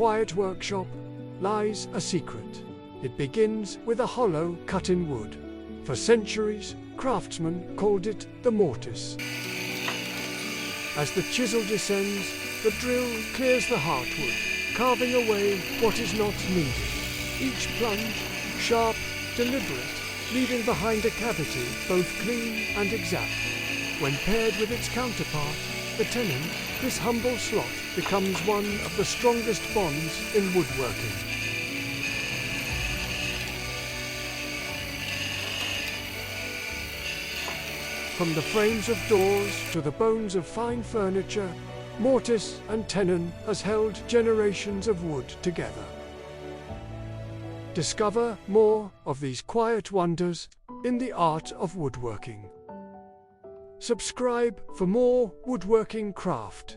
quiet workshop lies a secret. It begins with a hollow cut in wood. For centuries, craftsmen called it the mortise. As the chisel descends, the drill clears the heartwood, carving away what is not needed. Each plunge, sharp, deliberate, leaving behind a cavity both clean and exact. When paired with its counterpart, the tenon, this humble slot becomes one of the strongest bonds in woodworking. From the frames of doors to the bones of fine furniture, mortise and tenon has held generations of wood together. Discover more of these quiet wonders in the art of woodworking. Subscribe for more woodworking craft.